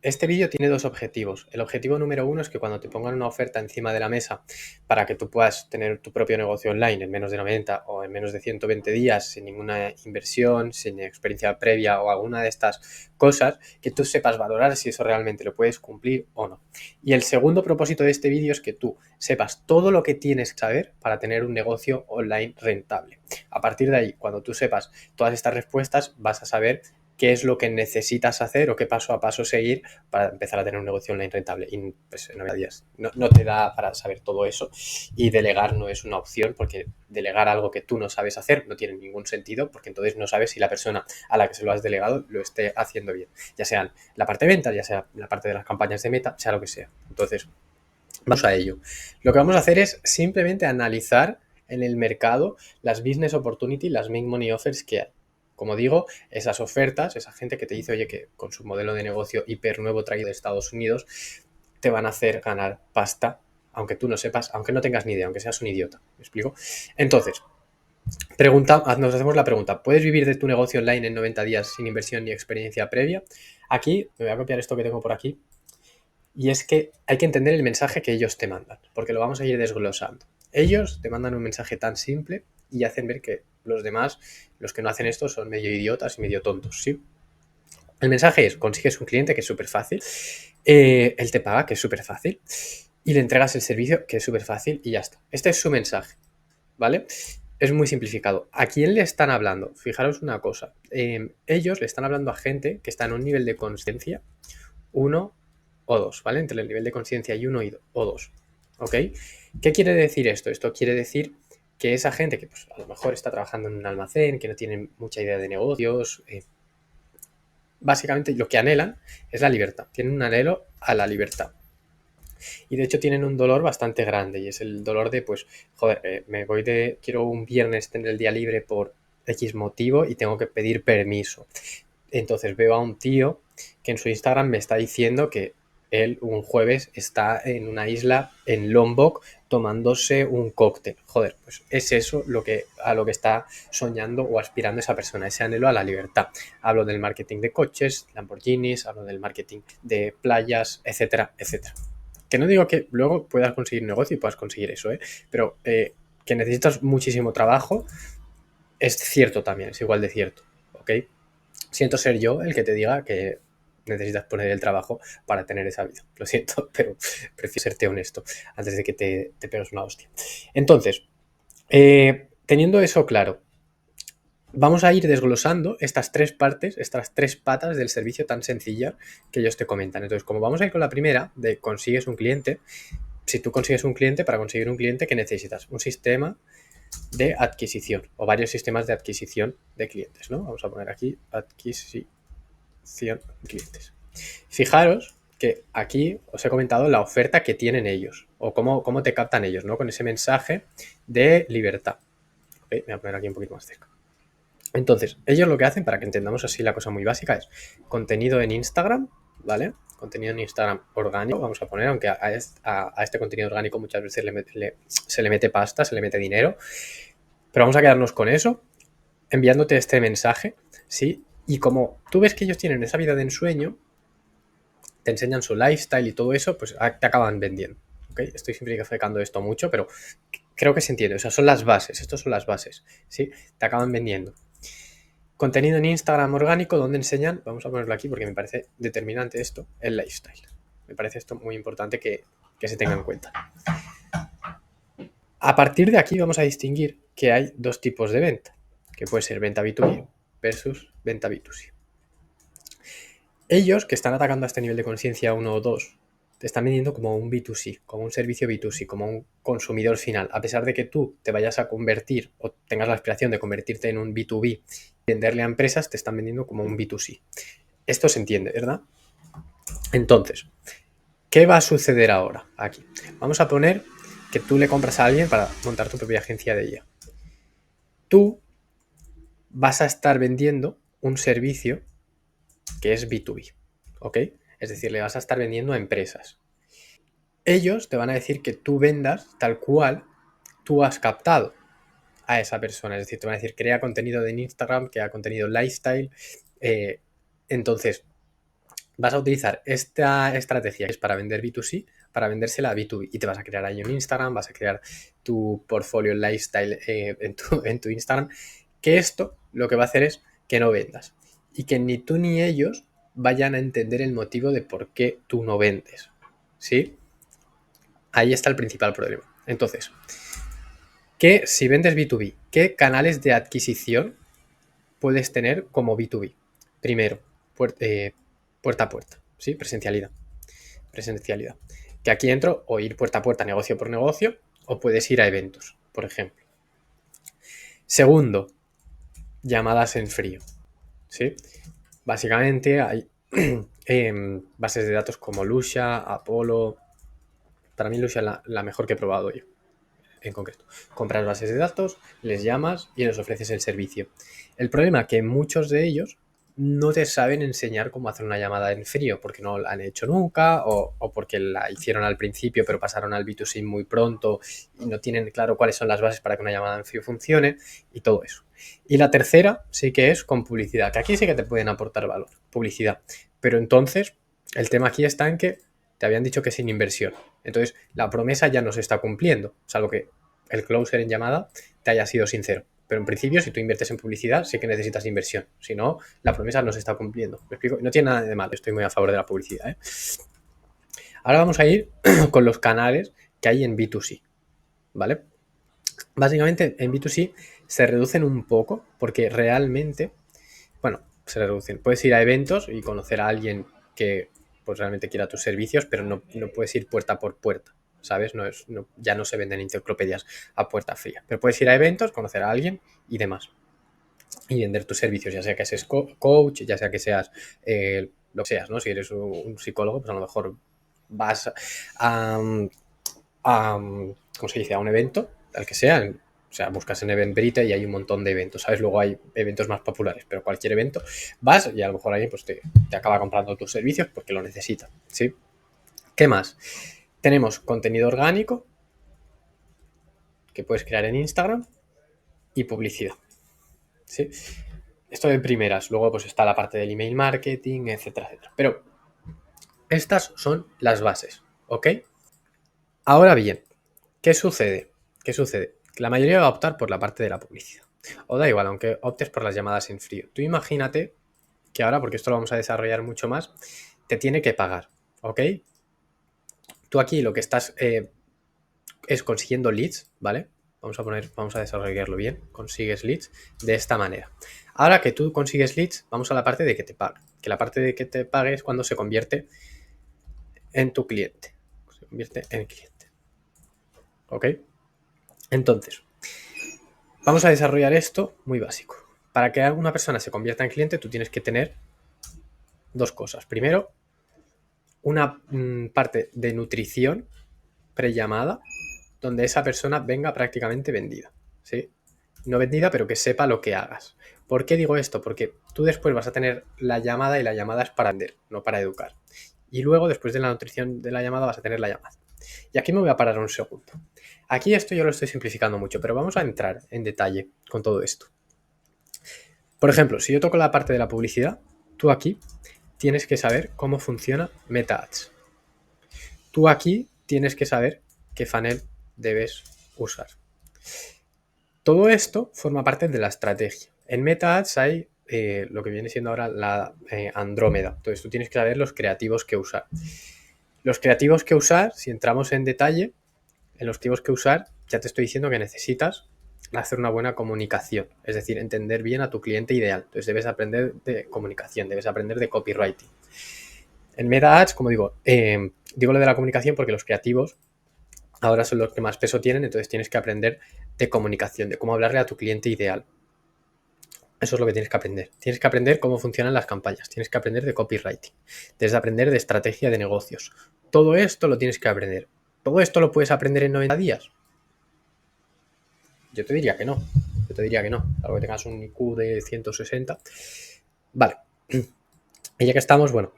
Este vídeo tiene dos objetivos. El objetivo número uno es que cuando te pongan una oferta encima de la mesa para que tú puedas tener tu propio negocio online en menos de 90 o en menos de 120 días, sin ninguna inversión, sin experiencia previa o alguna de estas cosas, que tú sepas valorar si eso realmente lo puedes cumplir o no. Y el segundo propósito de este vídeo es que tú sepas todo lo que tienes que saber para tener un negocio online rentable. A partir de ahí, cuando tú sepas todas estas respuestas, vas a saber qué es lo que necesitas hacer o qué paso a paso seguir para empezar a tener un negocio online rentable. Y pues en 90 días no te da para saber todo eso, y delegar no es una opción, porque delegar algo que tú no sabes hacer no tiene ningún sentido, porque entonces no sabes si la persona a la que se lo has delegado lo esté haciendo bien, ya sea la parte de ventas, ya sea la parte de las campañas de meta, sea lo que sea. Entonces, vamos a ello. Lo que vamos a hacer es simplemente analizar en el mercado las business opportunity, las make money offers que hay. Como digo, esas ofertas, esa gente que te dice, oye, que con su modelo de negocio hiper nuevo traído de Estados Unidos, te van a hacer ganar pasta, aunque tú no sepas, aunque no tengas ni idea, aunque seas un idiota. ¿Me explico? Entonces, nos hacemos la pregunta, ¿puedes vivir de tu negocio online en 90 días sin inversión ni experiencia previa? Aquí, me voy a copiar esto que tengo por aquí, y es que hay que entender el mensaje que ellos te mandan, porque lo vamos a ir desglosando. Ellos te mandan un mensaje tan simple y hacen ver que los demás, los que no hacen esto, son medio idiotas y medio tontos, ¿sí? El mensaje es, consigues un cliente, que es súper fácil, él te paga, que es súper fácil, y le entregas el servicio, que es súper fácil, y ya está. Este es su mensaje, ¿vale? Es muy simplificado. ¿A quién le están hablando? Fijaros una cosa. Ellos le están hablando a gente que está en un nivel de conciencia 1 o 2, ¿vale? Entre el nivel de conciencia y 1 o 2, ¿ok? ¿Qué quiere decir esto? Esto quiere decir que esa gente que pues, a lo mejor está trabajando en un almacén, que no tiene mucha idea de negocios, básicamente lo que anhelan es la libertad. Tienen un anhelo a la libertad. Y de hecho tienen un dolor bastante grande, y es el dolor de, pues, joder, quiero un viernes tener el día libre por X motivo y tengo que pedir permiso. Entonces veo a un tío que en su Instagram me está diciendo que él un jueves está en una isla en Lombok tomándose un cóctel. Joder, pues es eso a lo que está soñando o aspirando esa persona, ese anhelo a la libertad. Hablo del marketing de coches, Lamborghinis, hablo del marketing de playas, etcétera, etcétera. Que no digo que luego puedas conseguir un negocio y puedas conseguir eso, pero que necesitas muchísimo trabajo es cierto también, es igual de cierto, ¿ok? Siento ser yo el que te diga que necesitas poner el trabajo para tener esa vida. Lo siento, pero prefiero serte honesto antes de que te pegues una hostia. Entonces, teniendo eso claro, vamos a ir desglosando estas tres partes, estas tres patas del servicio tan sencilla que ellos te comentan. Entonces, como vamos a ir con la primera, de consigues un cliente, si tú consigues un cliente, para conseguir un cliente, ¿qué necesitas? Un sistema de adquisición o varios sistemas de adquisición de clientes, ¿no? Vamos a poner aquí adquisición de clientes. Fijaros que aquí os he comentado la oferta que tienen ellos o cómo te captan ellos, ¿no? Con ese mensaje de libertad. ¿Okay? Me voy a poner aquí un poquito más cerca. Entonces, ellos lo que hacen, para que entendamos así la cosa muy básica, es contenido en Instagram, ¿vale? Contenido en Instagram orgánico, vamos a poner, aunque a este contenido orgánico muchas veces se le mete pasta, se le mete dinero, pero vamos a quedarnos con eso, enviándote este mensaje, ¿sí? Y como tú ves que ellos tienen esa vida de ensueño, te enseñan su lifestyle y todo eso, pues te acaban vendiendo. ¿Okay? Estoy simplificando esto mucho, pero creo que se entiende. O sea, son las bases, estos son las bases, ¿sí? Te acaban vendiendo. Contenido en Instagram orgánico donde enseñan, vamos a ponerlo aquí porque me parece determinante esto, el lifestyle. Me parece esto muy importante que se tenga en cuenta. A partir de aquí vamos a distinguir que hay dos tipos de venta, que puede ser venta B2B versus venta B2C. Ellos que están atacando a este nivel de conciencia 1 o 2, te están vendiendo como un B2C, como un servicio B2C, como un consumidor final. A pesar de que tú te vayas a convertir o tengas la aspiración de convertirte en un B2B y venderle a empresas, te están vendiendo como un B2C. Esto se entiende, ¿verdad? Entonces, ¿qué va a suceder ahora aquí? Vamos a poner que tú le compras a alguien para montar tu propia agencia de IA. Tú vas a estar vendiendo un servicio que es B2B, ¿ok? Es decir, le vas a estar vendiendo a empresas. Ellos te van a decir que tú vendas tal cual tú has captado a esa persona. Es decir, te van a decir, crea contenido en Instagram, crea contenido lifestyle. Entonces, vas a utilizar esta estrategia que es para vender B2C, para vendérsela a B2B. Y te vas a crear ahí un Instagram, vas a crear tu portfolio lifestyle en tu Instagram. Que esto lo que va a hacer es que no vendas. Y que ni tú ni ellos vayan a entender el motivo de por qué tú no vendes. ¿Sí? Ahí está el principal problema. Entonces, que si vendes B2B, ¿qué canales de adquisición puedes tener como B2B? Primero, puerta a puerta, ¿sí? Presencialidad. Que aquí entro o ir puerta a puerta, negocio por negocio, o puedes ir a eventos, por ejemplo. Segundo, llamadas en frío, ¿sí? Básicamente hay bases de datos como Lusha, Apollo. Para mí Lusha es la mejor que he probado yo, en concreto. Compras bases de datos, les llamas y les ofreces el servicio. El problema es que muchos de ellos no te saben enseñar cómo hacer una llamada en frío porque no la han hecho nunca o porque la hicieron al principio pero pasaron al B2C muy pronto y no tienen claro cuáles son las bases para que una llamada en frío funcione y todo eso. Y la tercera sí que es con publicidad, que aquí sí que te pueden aportar valor, publicidad. Pero entonces el tema aquí está en que te habían dicho que sin inversión. Entonces la promesa ya no se está cumpliendo, salvo que el closer en llamada te haya sido sincero. Pero en principio, si tú inviertes en publicidad, sí que necesitas inversión. Si no, la promesa no se está cumpliendo. ¿Me explico? No tiene nada de malo, estoy muy a favor de la publicidad, ¿eh? Ahora vamos a ir con los canales que hay en B2C, ¿vale? Básicamente en B2C se reducen un poco porque realmente, bueno, se reducen. Puedes ir a eventos y conocer a alguien que pues realmente quiera tus servicios, pero no puedes ir puerta por puerta, ¿sabes? Ya no se venden enciclopedias a puerta fría. Pero puedes ir a eventos, conocer a alguien y demás. Y vender tus servicios, ya sea que seas coach, ya sea que seas lo que seas, ¿no? Si eres un psicólogo, pues a lo mejor vas ¿cómo se dice? A un evento, al que sea. O sea, buscas en Eventbrite y hay un montón de eventos, ¿sabes? Luego hay eventos más populares, pero cualquier evento vas y a lo mejor alguien pues te acaba comprando tus servicios porque lo necesita, ¿sí? ¿Qué más? Tenemos contenido orgánico que puedes crear en Instagram y publicidad, ¿sí? Esto de primeras. Luego pues está la parte del email marketing, etcétera, etcétera. Pero estas son las bases, ¿ok? Ahora bien, ¿qué sucede? ¿Qué sucede? Que la mayoría va a optar por la parte de la publicidad. O da igual, aunque optes por las llamadas en frío. Tú imagínate que ahora, porque esto lo vamos a desarrollar mucho más, te tiene que pagar, ¿ok? Tú aquí lo que estás es consiguiendo leads, ¿vale? Vamos a desarrollarlo bien. Consigues leads de esta manera. Ahora que tú consigues leads, vamos a la parte de que te pague. Que la parte de que te pague es cuando se convierte en tu cliente. Se convierte en cliente. ¿Ok? Entonces, vamos a desarrollar esto muy básico. Para que una persona se convierta en cliente, tú tienes que tener dos cosas. Primero, una parte de nutrición prellamada donde esa persona venga prácticamente vendida, ¿sí? No vendida, pero que sepa lo que hagas. ¿Por qué digo esto? Porque tú después vas a tener la llamada y la llamada es para vender, no para educar. Y luego, después de la nutrición de la llamada, vas a tener la llamada. Y aquí me voy a parar un segundo. Aquí esto yo lo estoy simplificando mucho, pero vamos a entrar en detalle con todo esto. Por ejemplo, si yo toco la parte de la publicidad, tú aquí tienes que saber cómo funciona Meta Ads. Tú aquí tienes que saber qué funnel debes usar. Todo esto forma parte de la estrategia. En Meta Ads hay lo que viene siendo ahora la Andrómeda. Entonces tú tienes que saber los creativos que usar. Los creativos que usar, si entramos en detalle, en los creativos que usar, ya te estoy diciendo que necesitas hacer una buena comunicación, es decir, entender bien a tu cliente ideal. Entonces debes aprender de comunicación, debes aprender de copywriting. En Meta Ads, como digo, digo lo de la comunicación porque los creativos ahora son los que más peso tienen, entonces tienes que aprender de comunicación, de cómo hablarle a tu cliente ideal. Eso es lo que tienes que aprender. Tienes que aprender cómo funcionan las campañas, tienes que aprender de copywriting, tienes que aprender de estrategia de negocios. Todo esto lo tienes que aprender. ¿Todo esto lo puedes aprender en 90 días? Yo te diría que no. Yo te diría que no. Algo que tengas un IQ de 160. Vale. Y ya que estamos, bueno,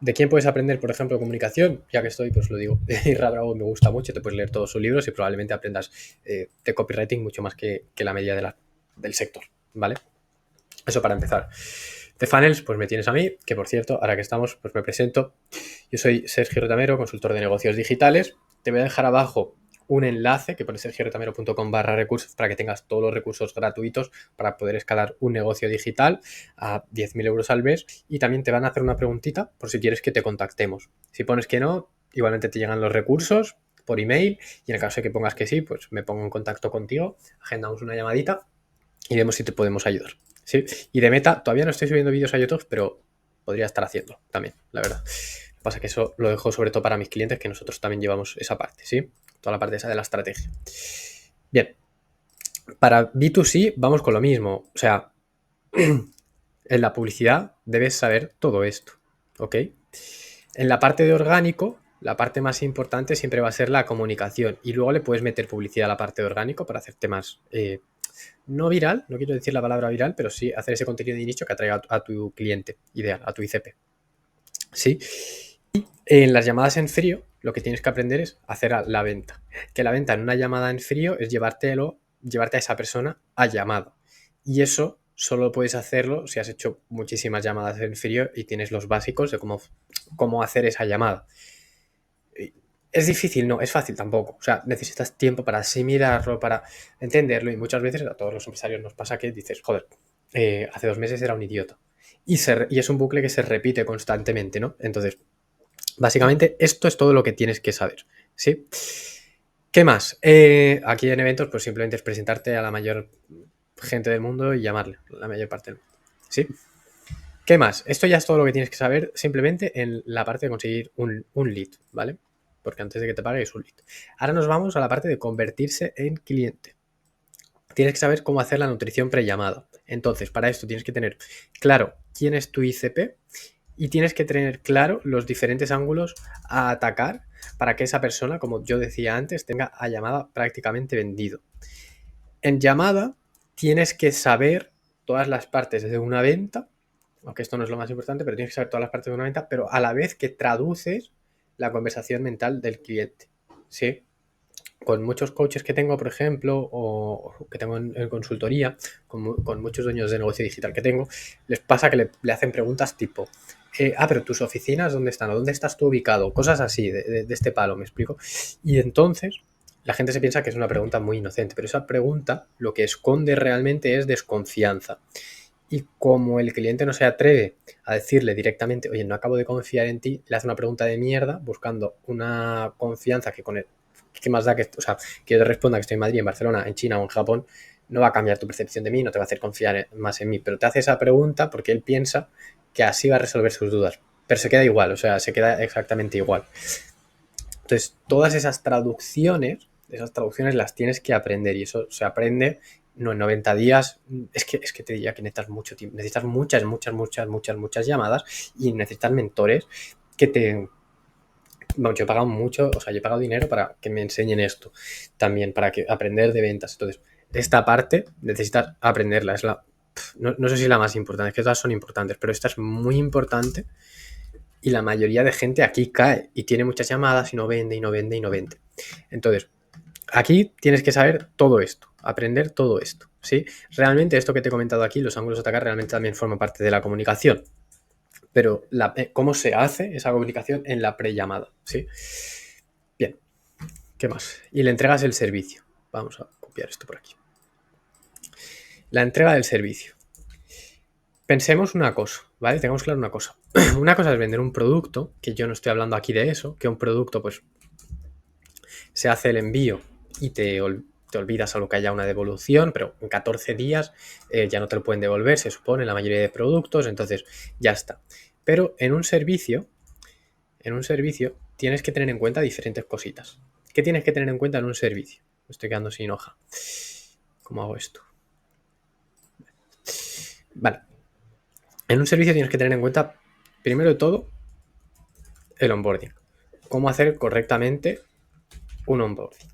¿de quién puedes aprender, por ejemplo, comunicación? Ya que estoy, pues lo digo. Irra Bravo me gusta mucho, te puedes leer todos sus libros y probablemente aprendas de copywriting mucho más que la media del sector, ¿vale? Eso para empezar. De funnels, pues me tienes a mí, que por cierto, ahora que estamos, pues me presento. Yo soy Sergio Retamero, consultor de negocios digitales. Te voy a dejar abajo un enlace que pone sergioretamero.com/recursos para que tengas todos los recursos gratuitos para poder escalar un negocio digital a 10.000 euros al mes, y también te van a hacer una preguntita por si quieres que te contactemos. Si pones que no, igualmente te llegan los recursos por email, y en el caso de que pongas que sí, pues me pongo en contacto contigo, agendamos una llamadita y vemos si te podemos ayudar. ¿Sí? Y de meta, todavía no estoy subiendo vídeos a YouTube, pero podría estar haciendo también, la verdad. Lo que pasa es que eso lo dejo sobre todo para mis clientes, que nosotros también llevamos esa parte, ¿sí? Toda la parte esa de la estrategia. Bien, para B2C vamos con lo mismo. O sea, en la publicidad debes saber todo esto, ¿ok? En la parte de orgánico, la parte más importante siempre va a ser la comunicación, y luego le puedes meter publicidad a la parte de orgánico para hacer temas no viral, no quiero decir la palabra viral, pero sí hacer ese contenido de nicho que atraiga a tu cliente ideal, a tu ICP. ¿Sí? Y en las llamadas en frío, lo que tienes que aprender es hacer la venta. Que la venta en una llamada en frío es llevarte a esa persona a llamada. Y eso solo puedes hacerlo si has hecho muchísimas llamadas en frío y tienes los básicos de cómo hacer esa llamada. ¿Es difícil? No, es fácil tampoco. O sea, necesitas tiempo para asimilarlo, para entenderlo, y muchas veces a todos los empresarios nos pasa que dices, joder, hace 2 meses era un idiota. Y es un bucle que se repite constantemente, ¿no? Entonces, básicamente esto es todo lo que tienes que saber, ¿sí? ¿Qué más? Aquí en eventos, pues simplemente es presentarte a la mayor gente del mundo y llamarle, la mayor parte del mundo, ¿sí? ¿Qué más? Esto ya es todo lo que tienes que saber simplemente en la parte de conseguir un lead, ¿vale? Porque antes de que te pague es un lead. Ahora nos vamos a la parte de convertirse en cliente. Tienes que saber cómo hacer la nutrición prellamada. Entonces, para esto tienes que tener claro quién es tu ICP y tienes que tener claro los diferentes ángulos a atacar para que esa persona, como yo decía antes, tenga a llamada prácticamente vendido. En llamada tienes que saber todas las partes de una venta, aunque esto no es lo más importante, pero tienes que saber todas las partes de una venta, pero a la vez que traduces la conversación mental del cliente, ¿sí? Con muchos coaches que tengo, por ejemplo, o que tengo en consultoría, con muchos dueños de negocio digital que tengo, les pasa que le hacen preguntas tipo, pero tus oficinas, ¿dónde están? ¿O dónde estás tú ubicado? Cosas así, de este palo, ¿me explico? Y entonces la gente se piensa que es una pregunta muy inocente, pero esa pregunta lo que esconde realmente es desconfianza. Y como el cliente no se atreve a decirle directamente, oye, no acabo de confiar en ti, le hace una pregunta de mierda buscando una confianza que con él, ¿qué más da que, o sea, que yo te responda que estoy en Madrid, en Barcelona, en China o en Japón? No va a cambiar tu percepción de mí, no te va a hacer confiar más en mí, pero te hace esa pregunta porque él piensa que así va a resolver sus dudas. Pero se queda igual, o sea, se queda exactamente igual. Entonces, todas esas traducciones las tienes que aprender, y eso se aprende no en 90 días. Es que te diría que necesitas mucho tiempo, necesitas muchas llamadas, y necesitas mentores que te... Bueno, yo he pagado mucho, o sea, yo he pagado dinero para que me enseñen esto también, para que aprender de ventas. Entonces, esta parte necesitas aprenderla, es no sé si es la más importante, es que todas son importantes, pero esta es muy importante. Y la mayoría de gente aquí cae y tiene muchas llamadas y no vende, y no vende, y no vende. Entonces, aquí tienes que saber todo esto, aprender todo esto, ¿sí? Realmente esto que te he comentado aquí, los ángulos de atacar, realmente también forma parte de la comunicación. Pero cómo se hace esa comunicación en la prellamada, ¿sí? Bien, ¿qué más? Y le entregas el servicio. Vamos a copiar esto por aquí. La entrega del servicio. Pensemos una cosa, ¿vale? Tengamos claro una cosa. Una cosa es vender un producto, que yo no estoy hablando aquí de eso, que un producto, pues, se hace el envío y te olvidas a lo que haya una devolución, pero en 14 días ya no te lo pueden devolver, se supone, la mayoría de productos, entonces ya está. Pero en un servicio tienes que tener en cuenta diferentes cositas. ¿Qué tienes que tener en cuenta en un servicio? Me estoy quedando sin hoja. ¿Cómo hago esto? Vale. En un servicio tienes que tener en cuenta, primero de todo, el onboarding. Cómo hacer correctamente un onboarding.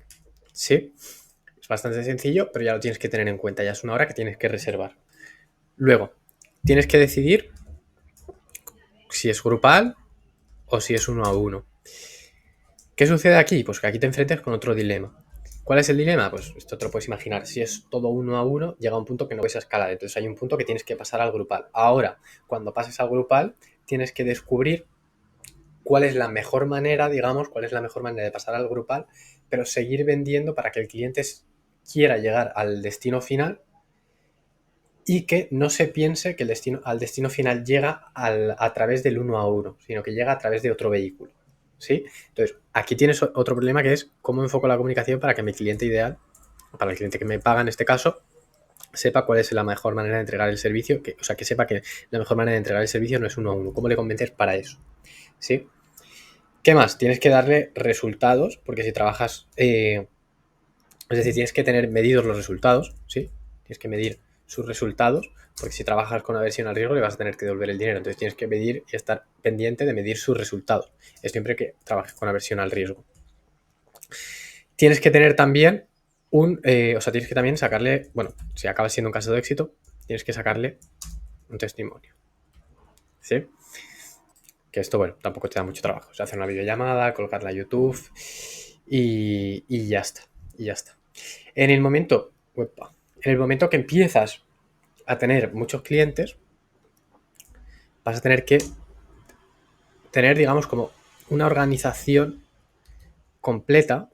¿Sí? Es bastante sencillo, pero ya lo tienes que tener en cuenta. Ya es una hora que tienes que reservar. Luego, tienes que decidir si es grupal o si es 1 a 1. ¿Qué sucede aquí? Pues que aquí te enfrentas con otro dilema. ¿Cuál es el dilema? Pues esto te lo puedes imaginar. Si es todo 1 a 1, llega un punto que no puedes escalar. Entonces hay un punto que tienes que pasar al grupal. Ahora, cuando pases al grupal, tienes que descubrir cuál es la mejor manera, digamos, cuál es la mejor manera de pasar al grupal, pero seguir vendiendo para que el cliente quiera llegar al destino final y que no se piense que al destino final llega a través del 1 a 1, sino que llega a través de otro vehículo. ¿Sí? Entonces, aquí tienes otro problema, que es cómo enfoco la comunicación para que mi cliente ideal, para el cliente que me paga en este caso, sepa cuál es la mejor manera de entregar el servicio, o sea, que sepa que la mejor manera de entregar el servicio no es 1 a 1. ¿Cómo le convences para eso? ¿Sí? ¿Qué más? Tienes que darle resultados, porque si trabajas, es decir, tienes que tener medidos los resultados, ¿sí? Tienes que medir sus resultados, porque si trabajas con aversión al riesgo le vas a tener que devolver el dinero. Entonces tienes que medir y estar pendiente de medir sus resultados. Es siempre que trabajes con aversión al riesgo. Tienes que tener también tienes que también sacarle, bueno, si acaba siendo un caso de éxito, tienes que sacarle un testimonio. ¿Sí? Que esto, bueno, tampoco te da mucho trabajo. O sea, hacer una videollamada, colocarla a YouTube y ya está. Y ya está. En el momento, que empiezas a tener muchos clientes, vas a tener que tener, digamos, como una organización completa.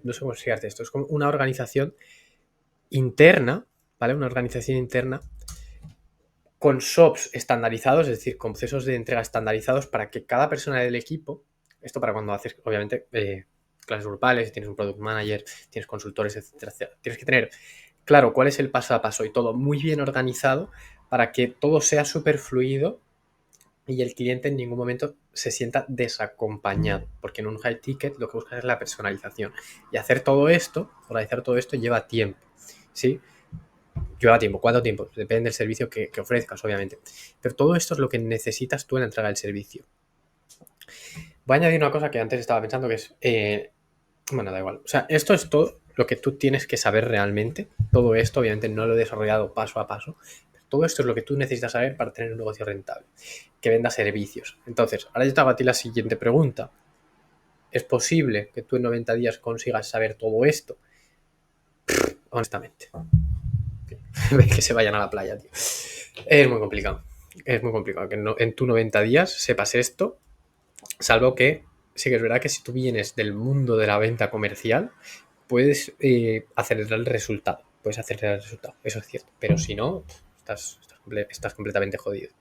No sé cómo explicarte esto. Es como una organización interna, ¿vale? Una organización interna con SOPs estandarizados, es decir, con procesos de entrega estandarizados para que cada persona del equipo, esto para cuando haces, obviamente, clases grupales, tienes un product manager, tienes consultores, etcétera, etcétera. Tienes que tener claro cuál es el paso a paso y todo muy bien organizado para que todo sea súper fluido y el cliente en ningún momento se sienta desacompañado, porque en un high ticket lo que buscas es la personalización. Y hacer todo esto, organizar todo esto, lleva tiempo, ¿sí? Lleva tiempo. ¿Cuánto tiempo? Depende del servicio que ofrezcas, obviamente. Pero todo esto es lo que necesitas tú en la entrega del servicio. Voy a añadir una cosa que antes estaba pensando, que es... bueno, da igual. O sea, esto es todo lo que tú tienes que saber realmente. Todo esto, obviamente, no lo he desarrollado paso a paso. Pero todo esto es lo que tú necesitas saber para tener un negocio rentable, que venda servicios. Entonces, ahora yo te hago a ti la siguiente pregunta. ¿Es posible que tú en 90 días consigas saber todo esto? Honestamente. Que se vayan a la playa, tío. Es muy complicado. Es muy complicado que en tu 90 días sepas esto, salvo que sí que es verdad que si tú vienes del mundo de la venta comercial, puedes acelerar el resultado. Puedes acelerar el resultado, eso es cierto. Pero si no, estás completamente jodido.